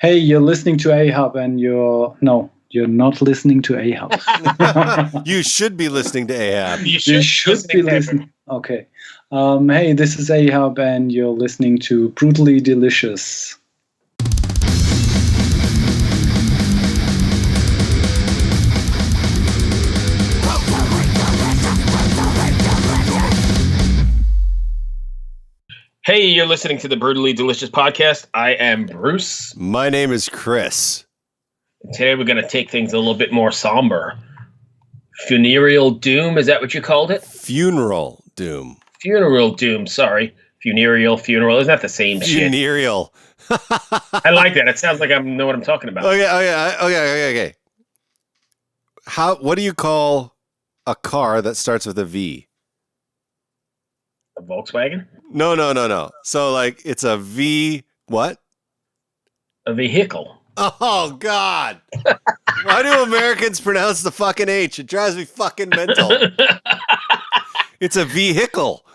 Hey, you're listening to Ahab and you're not listening to Ahab. You should be listening to Ahab. You should be listening. Okay. Hey, this is Ahab and you're listening to Brutally Delicious. Hey, you're listening to the Brutally Delicious podcast. I am Bruce. My name is Chris. Today we're going to take things a little bit more somber. Funereal Doom, is that what you called it? Funeral Doom. Funereal Doom, sorry. Funereal, isn't that the same shit? Funereal. I like that. It sounds like I know what I'm talking about. Okay. What do you call a car that starts with a V? A Volkswagen? No. So, like, it's a V, what? A vehicle. Oh, God. Why do Americans pronounce the fucking H? It drives me fucking mental. It's a vehicle.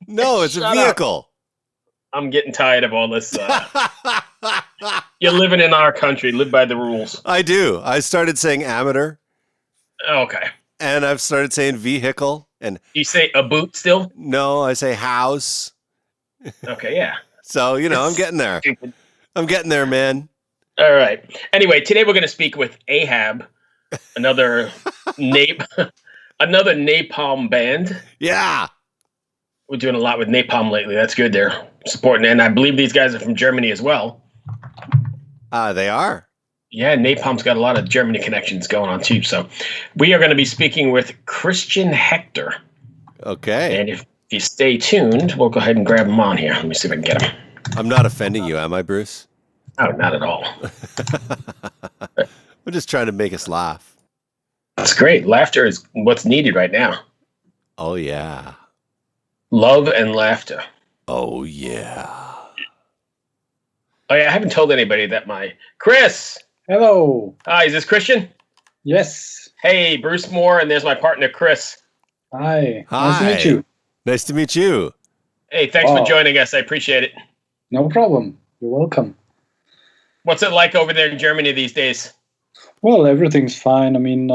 No, it's a vehicle. I'm getting tired of all this. You're living in our country. Live by the rules. I do. I started saying amateur. Okay. And I've started saying vehicle. And you say a boot still? No, I say house. Okay, yeah. So, I'm getting there. Stupid. I'm getting there, man. All right. Anyway, today we're going to speak with Ahab, another napalm band. Yeah. We're doing a lot with napalm lately. That's good. They're supporting it. And I believe these guys are from Germany as well. They are. Yeah, napalm's got a lot of Germany connections going on too. So we are going to be speaking with Christian Hector. Okay. And if you stay tuned, we'll go ahead and grab him on here. Let me see if I can get him. I'm not offending you, am I, Bruce? Oh, not at all. We're just trying to make us laugh. That's great. Laughter is what's needed right now. Oh, yeah. Love and laughter. Oh, yeah. Oh, yeah, I haven't told anybody that Chris! Hello. Hi, is this Christian? Yes. Hey, Bruce Moore, and there's my partner, Chris. Hi. Nice to meet you. Nice to meet you. Hey, thanks for joining us. I appreciate it. No problem. You're welcome. What's it like over there in Germany these days? Well, everything's fine. I mean,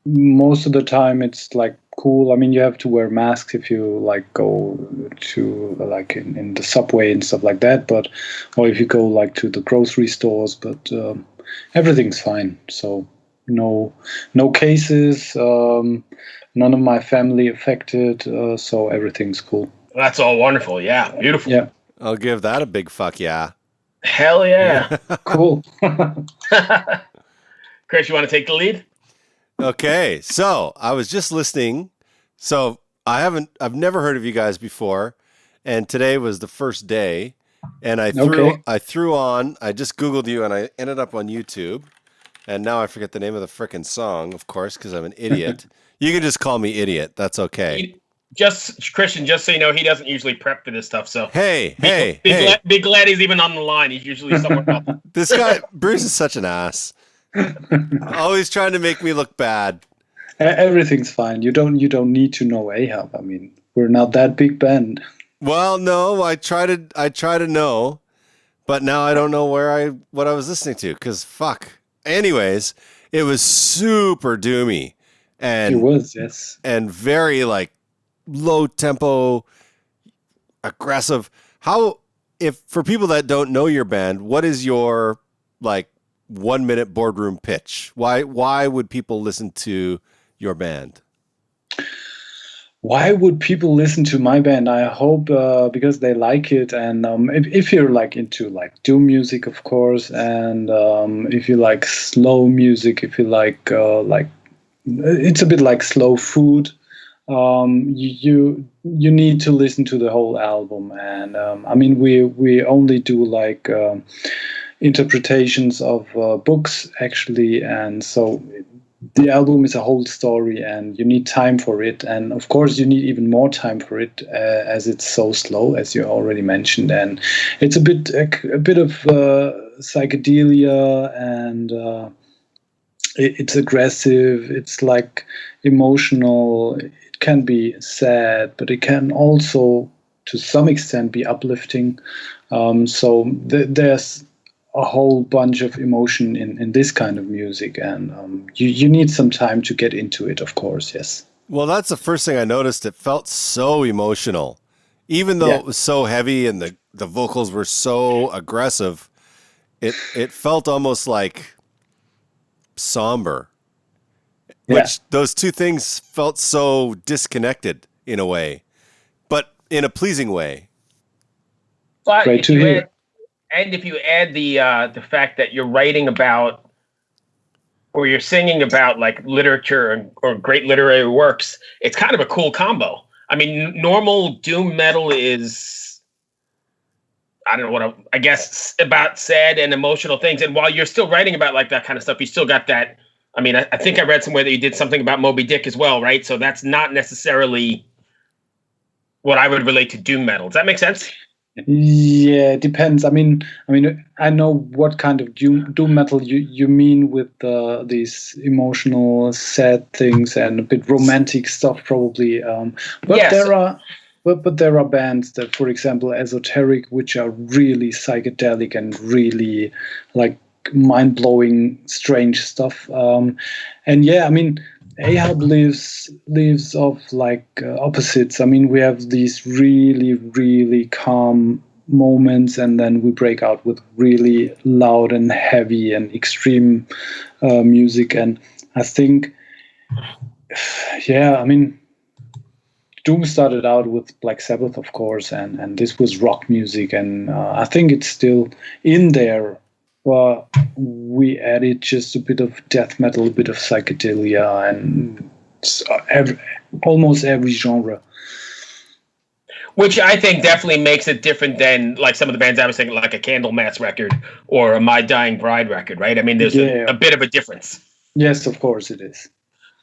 most of the time it's like cool. I mean, you have to wear masks if you like go to like in the subway and stuff like that, or if you go like to the grocery stores, but everything's fine. So no cases, none of my family affected, so everything's cool. That's all wonderful. Yeah, beautiful. Yeah. I'll give that a big fuck yeah. Hell yeah. Cool. Chris, you want to take the lead? Okay, so I was just listening. So I've never heard of you guys before, and today was the first day, and I threw on. I just Googled you, and I ended up on YouTube, and now I forget the name of the frickin' song, of course, because I'm an idiot. You can just call me idiot. That's okay. Christian, just so you know, he doesn't usually prep for this stuff. So be glad he's even on the line. He's usually somewhere else. This guy Bruce is such an ass. Always trying to make me look bad. Everything's fine. You don't need to know Ahab. I mean, we're not that big band. Well, no, I try to know, but now I don't know what I was listening to because fuck. Anyways, it was super doomy, and it was, yes, and very like low tempo, aggressive. If for people that don't know your band, what is your like 1 minute boardroom pitch? Why would people listen to your band? Why would people listen to my band? I hope because they like it, and if you're like into like doom music, of course, and if you like slow music, if you like it's a bit like slow food. You need to listen to the whole album, and I mean we only do like interpretations of books actually, and so the album is a whole story, and you need time for it, and of course you need even more time for it as it's so slow, as you already mentioned, and it's a bit of psychedelia, and it's aggressive, it's like emotional. It can be sad, but it can also to some extent be uplifting. So there's a whole bunch of emotion in this kind of music, and you need some time to get into it, of course. Yes. Well, that's the first thing I noticed. It felt so emotional, even though it was so heavy and the vocals were so aggressive. It felt almost like somber, which those two things felt so disconnected in a way, but in a pleasing way. But Great to hear. And if you add the fact that you're writing about, or you're singing about like literature or great literary works, it's kind of a cool combo. I mean, normal doom metal is, I don't know I guess about sad and emotional things. And while you're still writing about like that kind of stuff, you still got that. I mean, I think I read somewhere that you did something about Moby Dick as well, right? So that's not necessarily what I would relate to doom metal. Does that make sense? Yeah, it depends. I mean, I know what kind of doom metal you mean with these emotional, sad things and a bit romantic stuff, probably. But yes. There are bands that, for example, Esoteric, which are really psychedelic and really like mind-blowing, strange stuff. And yeah, I mean, Ahab lives off like opposites. I mean, we have these really, really calm moments, and then we break out with really loud and heavy and extreme music. And I think, yeah, I mean, Doom started out with Black Sabbath, of course, and this was rock music, and I think it's still in there. Well, we added just a bit of death metal, a bit of psychedelia, and almost every genre. Which I think definitely makes it different than like some of the bands I was thinking, like a Candlemas record or a My Dying Bride record, right? I mean, there's a bit of a difference. Yes, of course it is.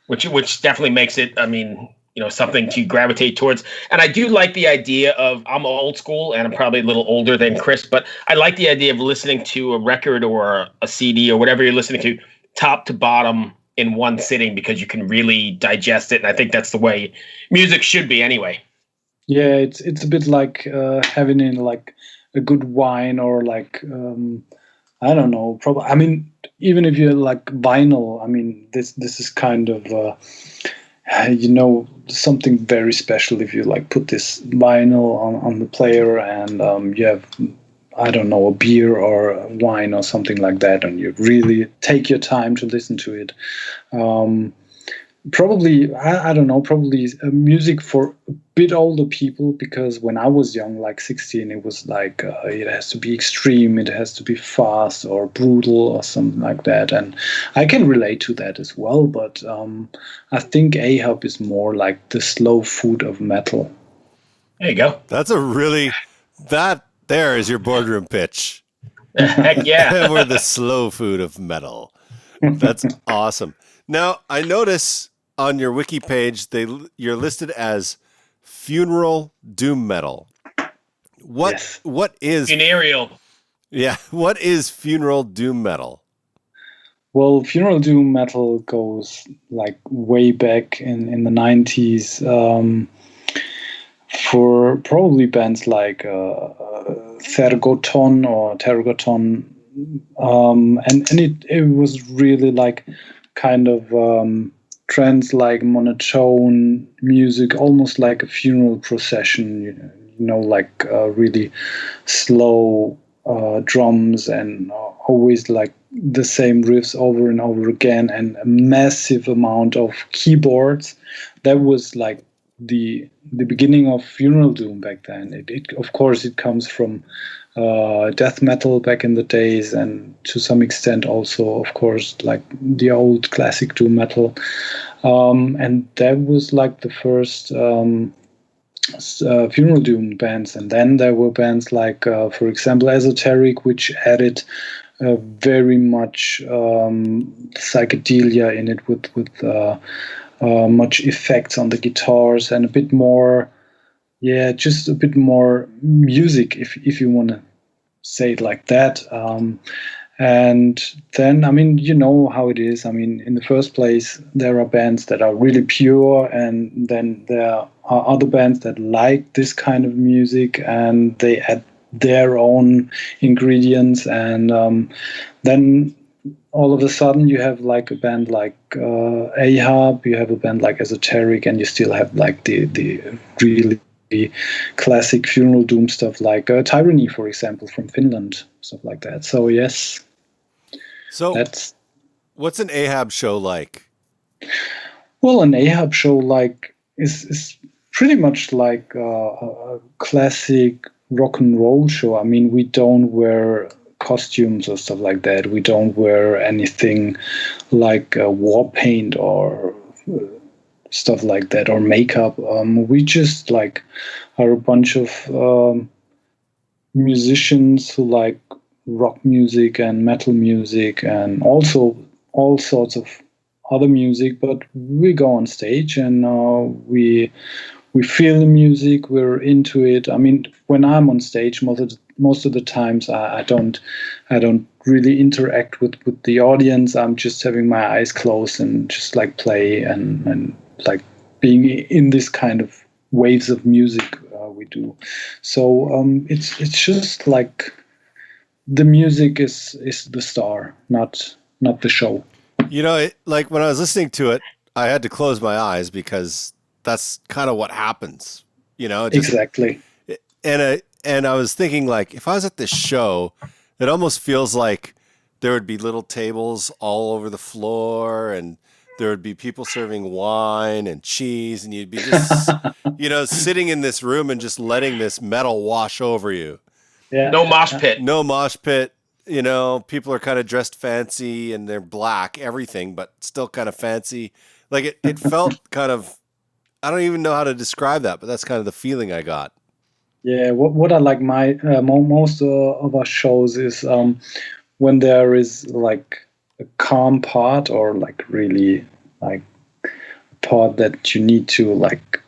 Which definitely makes it, I mean, something to gravitate towards. And I do like the idea of, I'm old school and I'm probably a little older than Chris, but I like the idea of listening to a record or a CD or whatever you're listening to top to bottom in one sitting, because you can really digest it. And I think that's the way music should be anyway. Yeah, it's a bit like having in like a good wine, or like, I don't know, probably, I mean, even if you like vinyl, I mean, this is kind of, something very special if you like put this vinyl on the player, and you have, I don't know, a beer or a wine or something like that, and you really take your time to listen to it. Probably, I don't know, probably music for a bit older people, because when I was young, like 16, it was like, it has to be extreme, it has to be fast or brutal or something like that. And I can relate to that as well, but I think Ahab is more like the slow food of metal. There you go. That's that there is your boardroom pitch. Heck yeah. We're the slow food of metal. That's awesome. Now, I notice on your wiki page, you're listed as Funereal Doom metal. What is Funereal? Yeah, what is Funereal Doom metal? Well, Funereal Doom metal goes like way back in the 90s, for probably bands like Thergoton, and it was really like kind of trance, like monotone music, almost like a funeral procession, like really slow drums, and always like the same riffs over and over again, and a massive amount of keyboards. That was like the beginning of Funereal Doom back then. It of course it comes from death metal back in the days, and to some extent also, of course, like the old classic doom metal. And that was like the first Funereal Doom bands. And then there were bands like, for example, Esoteric, which added very much psychedelia in it, with much effects on the guitars, and a bit more, just a bit more music, if you want to say it like that. And then, I mean, you know how it is. I mean, in the first place, there are bands that are really pure, and then there are other bands that like this kind of music, and they add their own ingredients, and then all of a sudden you have like a band like Ahab, you have a band like Esoteric, and you still have like the really classic Funereal Doom stuff like Tyranny, for example, from Finland, stuff like that. So yes. So what's an Ahab show like? Well, an Ahab show like is pretty much like a classic rock and roll show. I mean, we don't wear costumes or stuff like that. We don't wear anything like war paint or stuff like that, or makeup. We just like are a bunch of musicians who like rock music and metal music and also all sorts of other music, but we go on stage and we feel the music, we're into it. I mean, when I'm on stage, most of the times I don't really interact with the audience. I'm just having my eyes closed and just like play and like being in this kind of waves of music we do. So it's just like the music is the star, not the show. You know, like when I was listening to it, I had to close my eyes because that's kind of what happens, you know? Exactly. And I was thinking, like, if I was at this show, it almost feels like there would be little tables all over the floor, and there would be people serving wine and cheese, and you'd be just, you know, sitting in this room and just letting this metal wash over you. Yeah. No mosh pit. No mosh pit. You know, people are kind of dressed fancy and they're black, everything, but still kind of fancy. Like it felt kind of, I don't even know how to describe that, but that's kind of the feeling I got. Yeah, what I like most of our shows is when there is like a calm part, or like really like a part that you need to like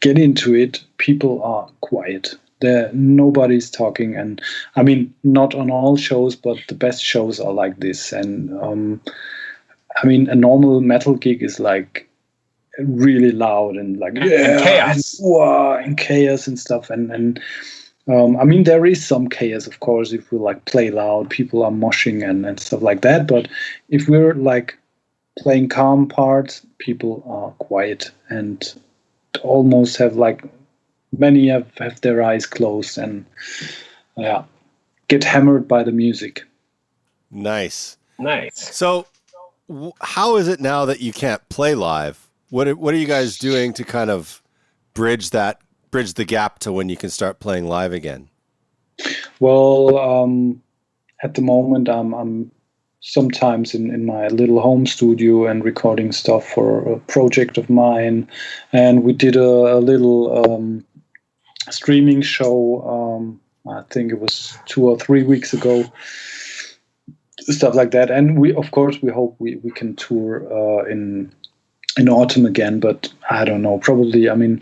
get into it. People are quiet. Nobody's talking, and I mean, not on all shows, but the best shows are like this. And I mean, a normal metal gig is like really loud and like and chaos, and chaos and stuff. And I mean, there is some chaos, of course, if we like play loud, people are moshing and stuff like that. But if we're like playing calm parts, people are quiet and almost have like. Many have their eyes closed and get hammered by the music. Nice. So how is it now that you can't play live? What are you guys doing to kind of bridge the gap to when you can start playing live again? Well, at the moment, I'm sometimes in my little home studio and recording stuff for a project of mine, and we did a little streaming show. I think it was 2 or 3 weeks ago, stuff like that. And we hope we can tour in autumn again, but I don't know, probably. I mean,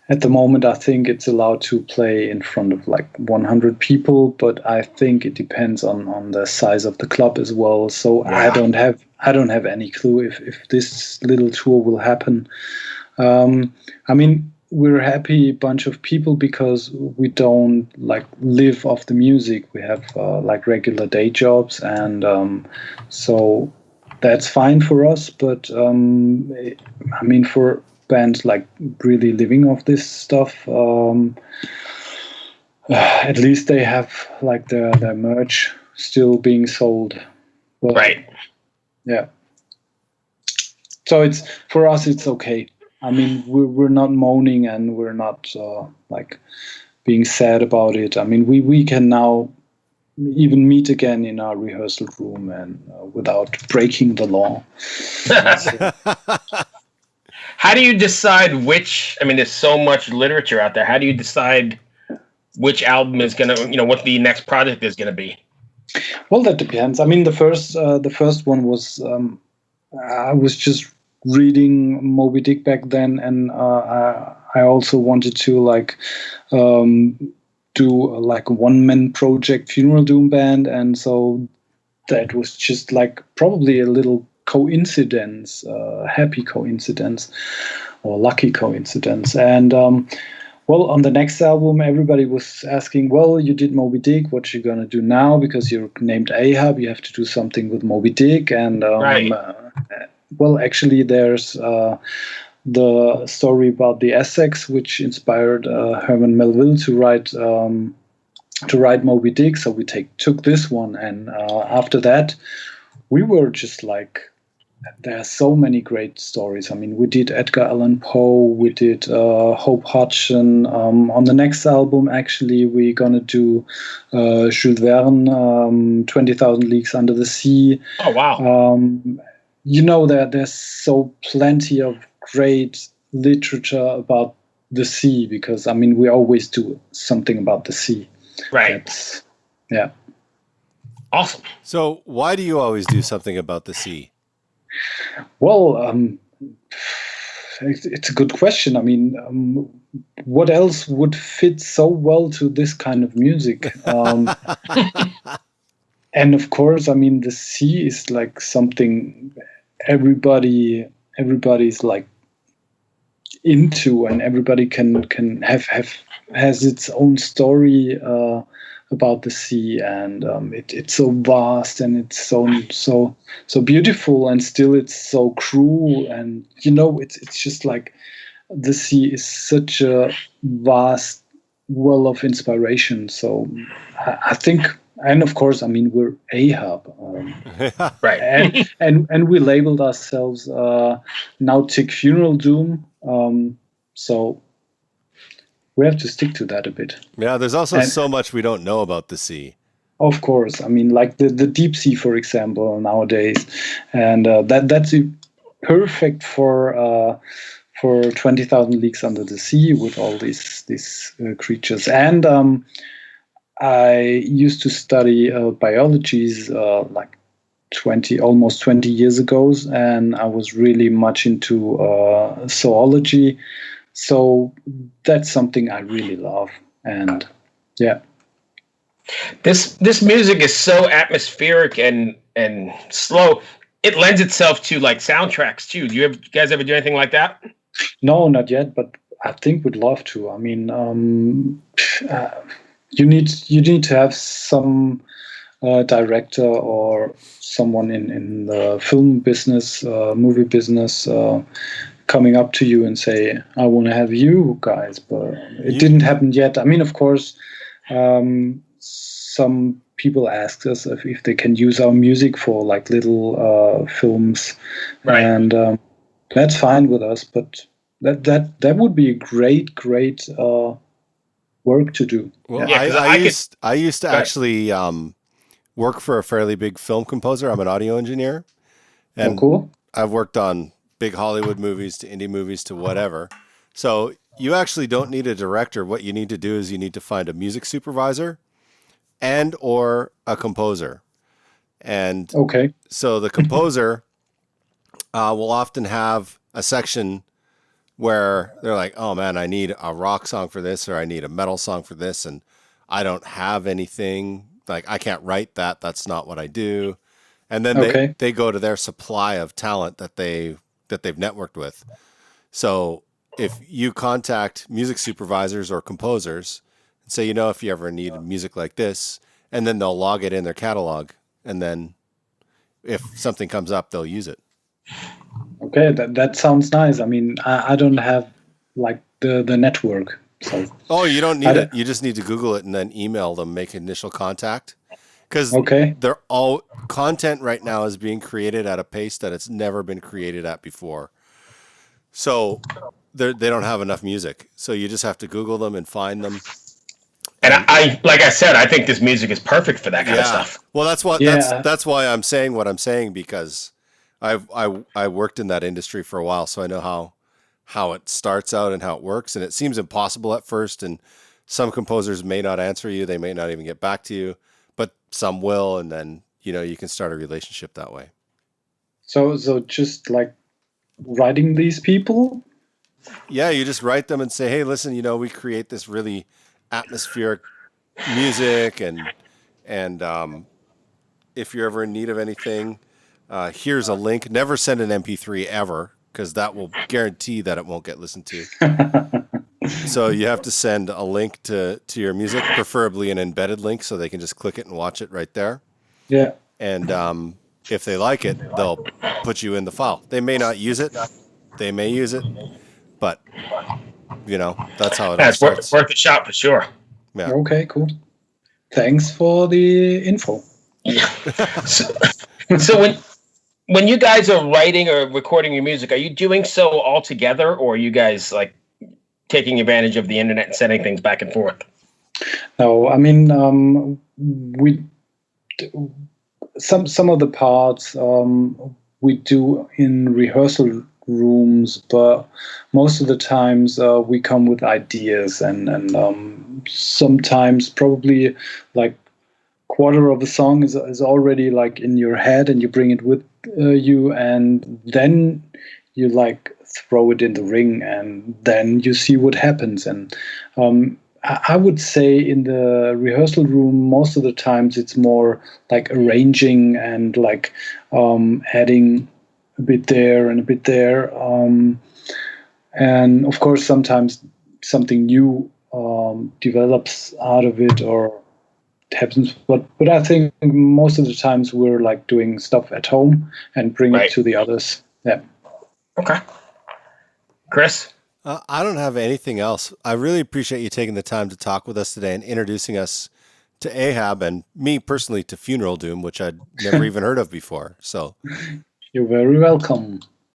at the moment I think it's allowed to play in front of like 100 people, but I think it depends on the size of the club as well. So I don't have any clue if this little tour will happen. I mean, we're a happy bunch of people because we don't like live off the music. We have like regular day jobs, and so that's fine for us. But I mean, for bands like really living off this stuff, at least they have like their merch still being sold. But, right. Yeah. So it's for us, it's okay. I mean, we're not moaning and we're not like being sad about it. I mean, we can now even meet again in our rehearsal room and without breaking the law. How do you decide which? I mean, there's so much literature out there. How do you decide which album is gonna, what the next project is gonna be? Well, that depends. I mean, the first one was I was just reading Moby Dick back then, and I also wanted to like do like a one-man project, Funereal Doom band, and so that was just like probably a little coincidence, happy coincidence or lucky coincidence. And Well, on the next album, everybody was asking, well, you did Moby Dick, what you gonna do now? Because you're named Ahab, you have to do something with Moby Dick. And Right. Well, actually, there's the story about the Essex, which inspired Herman Melville to write Moby Dick. So we took this one, and after that, we were just like, there are so many great stories. I mean, we did Edgar Allan Poe, we did Hope Hodgson. On the next album, actually, we're gonna do Jules Verne, 20,000 Leagues Under the Sea. Oh wow! You know that there's so plenty of great literature about the sea, because I mean, we always do something about the sea. Right. Yeah. Awesome. So why do you always do something about the sea? Well, it's a good question. I mean, what else would fit so well to this kind of music? And of course, I mean, the sea is like something everybody's like into, and everybody can has its own story about the sea, and it's so vast, and it's so beautiful, and still it's so cruel, and you know, it's just like the sea is such a vast well of inspiration. So I think, and of course, I mean, we're Ahab, right, and we labeled ourselves Nautic Funereal Doom, so we have to stick to that a bit. Yeah, there's also so much we don't know about the sea. Of course, I mean, like the deep sea, for example, nowadays, and that's perfect for 20,000 Leagues Under the Sea, with all these creatures. And I used to study biology like almost 20 years ago, and I was really much into zoology. So that's something I really love, and yeah. This music is so atmospheric and slow. It lends itself to like soundtracks too. Do you guys ever do anything like that? No, not yet, but I think we'd love to. I mean, you need to have some director or someone in the film business, movie business, coming up to you and say, I want to have you guys, but it didn't happen yet. I mean, of course, some people asked us if they can use our music for like little films, right. And that's fine with us, but that would be a great work to do. Well, yeah, I used to actually work for a fairly big film composer. I'm an audio engineer, and cool. I've worked on big Hollywood movies to indie movies to whatever. So you actually don't need a director. What you need to do is you need to find a music supervisor and or a composer. And so the composer will often have a section where they're like, oh man, I need a rock song for this, or I need a metal song for this, and I don't have anything. Like, I can't write that. That's not what I do. And then they go to their supply of talent that they've networked with. So if you contact music supervisors or composers and say, if you ever need music like this, and then they'll log it in their catalog, and then if something comes up, they'll use it. Okay, that sounds nice. I mean, I don't have like the network. So you don't need it. You just need to Google it and then email them, make initial contact. Because they're all content right now is being created at a pace that it's never been created at before. So they don't have enough music. So you just have to Google them and find them. And I like I said, I think this music is perfect for that kind of stuff. Well, that's why I'm saying what I'm saying, because I worked in that industry for a while, so I know how it starts out and how it works. And it seems impossible at first, and some composers may not answer you, they may not even get back to you, but some will, and then you can start a relationship that way. So just like writing these people? Yeah, you just write them and say, hey, listen, we create this really atmospheric music, and if you're ever in need of anything, here's a link. Never send an MP3 ever, because that will guarantee that it won't get listened to. So you have to send a link to your music, preferably an embedded link, so they can just click it and watch it right there. Yeah. And if they like it, they'll put you in the file. They may not use it. They may use it, but that's how it all starts. Worth a shot for sure. Yeah. Okay, cool. Thanks for the info. Yeah. So when you guys are writing or recording your music, are you doing so all together, or are you guys like taking advantage of the internet and sending things back and forth? No, I mean, some of the parts we do in rehearsal rooms, but most of the times we come with ideas, and sometimes probably like quarter of a song is already like in your head, and you bring it with you, and then you like throw it in the ring, and then you see what happens. And I would say in the rehearsal room, most of the times it's more like arranging and like adding a bit there and a bit there. And of course, sometimes something new develops out of it or happens. But I think most of the times we're like doing stuff at home and bring it to the others. Yeah. Okay. Chris? I don't have anything else. I really appreciate you taking the time to talk with us today and introducing us to Ahab, and me personally to Funereal Doom, which I'd never even heard of before. So you're very welcome.